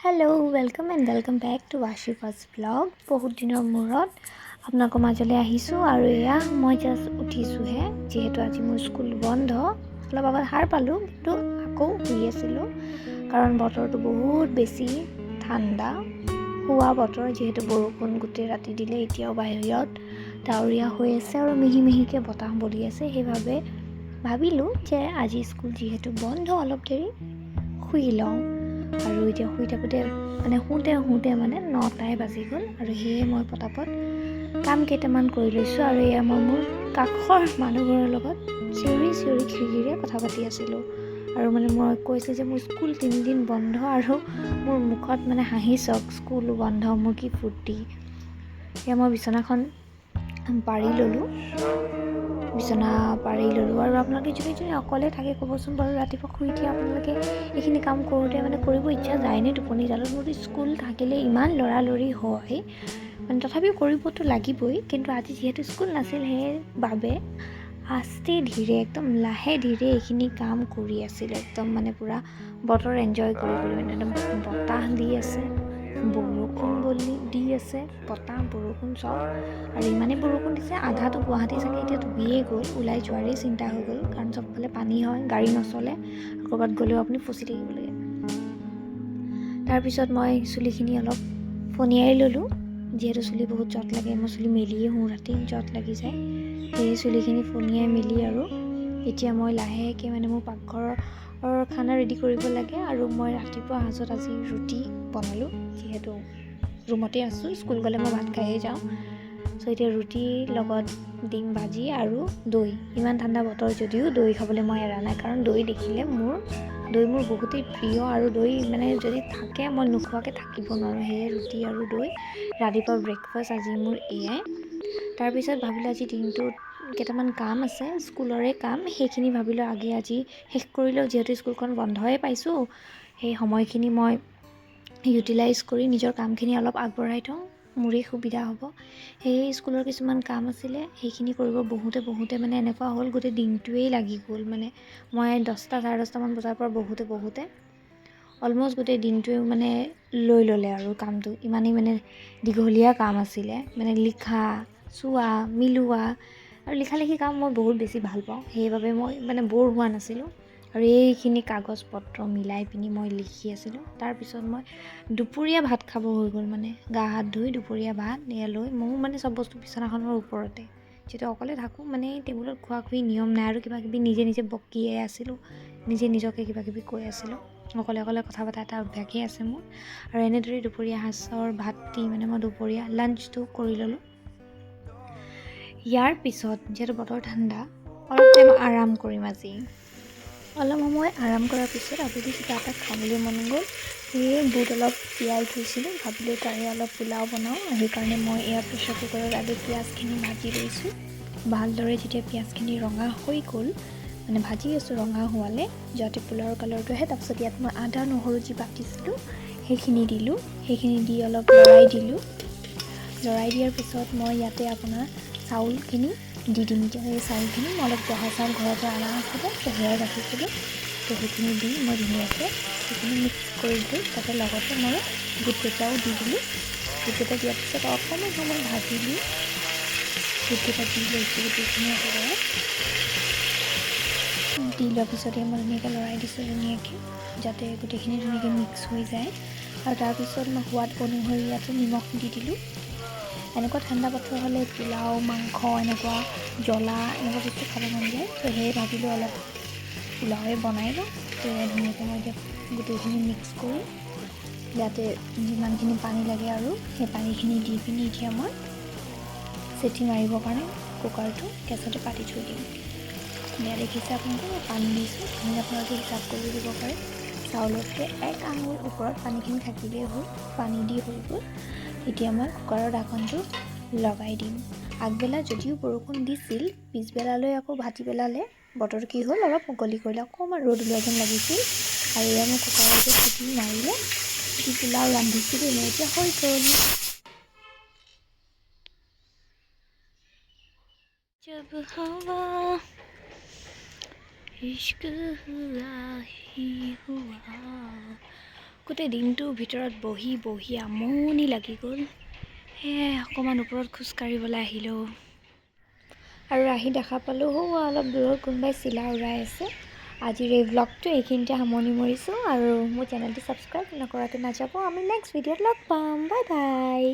Hello' welcome back to ৱাশিফাছ blog. বহুত দিনৰ মূৰত আপোনালোকৰ মাজলৈ আহিছোঁ আৰু এয়া মই জাষ্ট উঠিছোঁহে, যিহেতু আজি মোৰ স্কুল বন্ধ। অলপ আগত সাৰ পালোঁ, কিন্তু আকৌ শুই আছিলোঁ কাৰণ বতৰটো বহুত বেছি ঠাণ্ডা হোৱা বতৰ। যিহেতু বৰষুণ গোটেই ৰাতি দিলে, এতিয়াও বাহিৰত ডাৱৰীয়া হৈ আছে আৰু মিহি মিহিকৈ বতাহ বলি আছে। সেইবাবে ভাবিলোঁ যে আজি স্কুল যিহেতু বন্ধ, অলপ দেৰি শুই লওঁ। আৰু এতিয়া শুই থাকোঁতে শুওঁতে 9টাই বাজি গ'ল আৰু সেয়ে মই পটাপট কাম কেইটামান কৰি লৈছোঁ। আৰু এয়া মই মোৰ কাষৰ মানুহবোৰৰ লগত চিঞৰি খিৰিকিৰে কথা পাতি আছিলোঁ। আৰু মই কৈছোঁ যে মোৰ স্কুল 3 দিন বন্ধ আৰু মোৰ মুখত হাঁহি চাওক, স্কুল বন্ধ, মোৰ কি ফূৰ্তি। এয়া মই বিচনাখন পাৰি ল'লোঁ আৰু আপোনালোকে যদি অকলে থাকে ক'বচোন বাৰু, ৰাতিপুৱা শুই উঠি আপোনালোকে এইখিনি কাম কৰোঁতে কৰিব ইচ্ছা যায়নে টোপনি জালত? মোৰতো স্কুল থাকিলে ইমান লৰালৰি হয়, তথাপিও কৰিবতো লাগিবই। কিন্তু আজি যিহেতু স্কুল নাছিল, সেইবাবে আস্তে ধীৰে একদম লাহে ধীৰে এইখিনি কাম কৰি আছিলোঁ। একদম পূৰা বতৰ এনজয় কৰি একদম বতাহ দি আছে, বৰষুণ দি আছে, বতাহ বৰষুণ চব। আৰু ইমানেই বৰষুণ দিছে, আধাটো গুৱাহাটী চাগে এতিয়া ডুবিয়ে গ'ল, ওলাই যোৱাৰেই চিন্তা হৈ গ'ল, কাৰণ চবফালে পানী হয়, গাড়ী নচলে, ক'ৰবাত গ'লেও আপুনি ফচি থাকিব লাগে। তাৰপিছত মই চুলিখিনি অলপ ফনিয়াই ল'লোঁ, যিহেতু চুলি বহুত জট লাগে, মই চুলি মেলিয়ে শুওঁ, ৰাতি জট লাগি যায়। সেই চুলিখিনি ফনিয়াই মেলি আৰু এতিয়া মই লাহেকৈ মোৰ পাকঘৰৰ খানা ৰেডি কৰিব লাগে। আৰু মই ৰাতিপুৱা সাঁজত আজি ৰুটি বনালোঁ, যিহেতু ৰুমতে আছোঁ, স্কুল গ'লে মই ভাত খাইহে যাওঁ। এতিয়া ৰুটিৰ লগত ডিম ভাজি আৰু দৈ। ইমান ঠাণ্ডা বতৰ যদিও দৈ খাবলৈ মই এৰা নাই, কাৰণ দৈ দেখিলে মোৰ বহুতেই প্ৰিয়। আৰু দৈ যদি থাকে, মই নোখোৱাকৈ থাকিব নোৱাৰোঁ। সেয়ে ৰুটি আৰু দৈ ৰাতিপুৱা ব্ৰেকফাষ্ট আজি মোৰ এয়াই। তাৰপিছত ভাবিলোঁ আজি দিনটোত কেইটামান কাম আছে, স্কুলৰে কাম, সেইখিনি ভাবিলোঁ আজি শেষ কৰি লওঁ। যিহেতু স্কুলখন বন্ধই পাইছোঁ, সেই সময়খিনি মই ইউটিলাইজ কৰি নিজৰ কামখিনি অলপ আগবঢ়াই থওঁ, মোৰেই সুবিধা হ'ব। সেয়ে স্কুলৰ কিছুমান কাম আছিলে, সেইখিনি কৰিব বহুতে এনেকুৱা হ'ল, গোটেই দিনটোৱেই লাগি গ'ল। মই 10টা 10:30মান বজাৰ পৰা বহুতে অলম'ষ্ট গোটেই দিনটোৱে লৈ ল'লে আৰু কামটো। ইমানেই দীঘলীয়া কাম আছিলে, লিখা, চোৱা, মিলোৱা। আৰু লিখি কাম মই বহুত বেছি ভাল পাওঁ, সেইবাবে মই ব'ৰ হোৱা নাছিলোঁ। আৰু এইখিনি কাগজ পত্ৰ মিলাই পিনি মই লিখি আছিলোঁ। তাৰপিছত মই দুপৰীয়া ভাত খাব হৈ গ'ল, গা হাত ধুই দুপৰীয়া ভাত এয়া লৈ মোৰ চব বস্তু বিচনাখনৰ ওপৰতে। যিহেতু অকলে থাকোঁ, টেবুলত খোৱা নিয়ম নাই, আৰু কিবাকিবি নিজে বকিয়ে আছিলোঁ, নিজকে কিবাকিবি কৈ আছিলোঁ। অকলে কথা পতা এটা অভ্যাসেই আছে মোৰ। আৰু এনেদৰে দুপৰীয়া সাঁজৰ ভাত দি মই দুপৰীয়া লাঞ্চটো কৰি ল'লোঁ। ইয়াৰ পিছত যিহেতু বতৰ ঠাণ্ডা, অলপ টাইম আৰাম কৰিম আজি। অলপ সময় আৰাম কৰাৰ পিছত আবেলি কিবা এটা খাবলৈ মন গ'ল। সেয়ে বুট অলপ তিয়াই থৈছিলোঁ, ভাবিলোঁ তাৰে অলপ পোলাও বনাওঁ। সেইকাৰণে মই এয়া প্ৰেছাৰ কুকাৰত আগে পিঁয়াজখিনি ভাজি লৈছোঁ। ভালদৰে যেতিয়া পিঁয়াজখিনি ৰঙা হৈ গ'ল, ভাজি আছোঁ ৰঙা হোৱালে, যাতে পোলাওৰ কালাৰটো আহে। তাৰপিছত ইয়াত মই আদা নহৰু যি বাটিছিলোঁ সেইখিনি দিলোঁ, সেইখিনি দি অলপ লৰাই দিয়াৰ পিছত মই ইয়াতে আপোনাৰ চাউলখিনি দি দিম। সেই চাউলখিনি মই অলপ জহা চাউল ঘৰতে অনা আছিলে, সেয়াই ৰাখিছিলোঁ। সেইখিনি দি মই ধুনীয়াকৈ সেইখিনি মিক্স কৰি দিলোঁ। তাতে লগতে মই বুটকেইটাও দি দিলোঁ। বুটকেইটা দিয়াৰ পিছত অকণমান সময় ভাজিলোঁ। বুটকেইটা দি লৈছোঁ, গোটেইখিনি একেবাৰে দি লোৱাৰ পিছতে মই ধুনীয়াকৈ লৰাই দিছোঁ, যাতে গোটেইখিনি ধুনীয়াকৈ মিক্স হৈ যায়। আৰু তাৰপিছত মই সোৱাদ অনুসৰি ইয়াতে নিমখ দি দিলোঁ। এনেকুৱা ঠাণ্ডা বতৰ হ'লে পোলাও, মাংস, এনেকুৱা জ্বলা এনেকুৱা বস্তু খাব মন যায়। সেয়ে ভাবিলোঁ অলপ পোলাওৱে বনাই লওঁ। ধুনীয়াকৈ মই এতিয়া গোটেইখিনি মিক্স কৰি ইয়াতে যিমানখিনি পানী লাগে আৰু সেই পানীখিনি দি পিনি এতিয়া মই চিটি মাৰিবৰ কাৰণে কুকাৰটো গেছতে পাতি থৈ দিম। এয়া দেখিছে আপোনালোকে, মই পানী দিছোঁ, পানী আপোনালোকে হিচাপ কৰি দিব পাৰে। চাউলতকৈ 1 আঙুল ওপৰত পানীখিনি থাকিলেই হ'ল, পানী দি হৈ গ'ল। এতিয়া মই কুকাৰৰ ঢাকনটো লগাই দিম। আগবেলা যদিও বৰষুণ দিছিল, পিছবেলালৈ আকৌ ভাটিবেলালৈ বতৰটো কি হ'ল, অলপ মুকলি কৰিলে, অকণমান ৰ'দ ওলোৱা যেন লাগিছিল। আৰু এয়া মই কুকাৰতে চিটি মাৰিলে যি পোলাও ৰান্ধিছিলোঁ, এতিয়া হৈ গ'ল। जब हवा इश्क हुआ ही हुआ গোটেই দিনটোৰ ভিতৰত বহি বহি আমনি লাগি গ'ল। সেয়ে অকণমান ওপৰত খোজকাঢ়িবলৈ আহিলোঁ আৰু আহি দেখা পালোঁ অলপ দূৰত কোনোবাই চিলা উৰাই আছে। আজিৰ এই ব্লগটো এইখিনিতে সামৰণি মৰিছোঁ আৰু মোৰ চেনেলটো ছাবস্ক্ৰাইব নকৰাকৈ নাযাব। আমি নেক্সট ভিডিঅ'ত লগ পাম। Bye bye.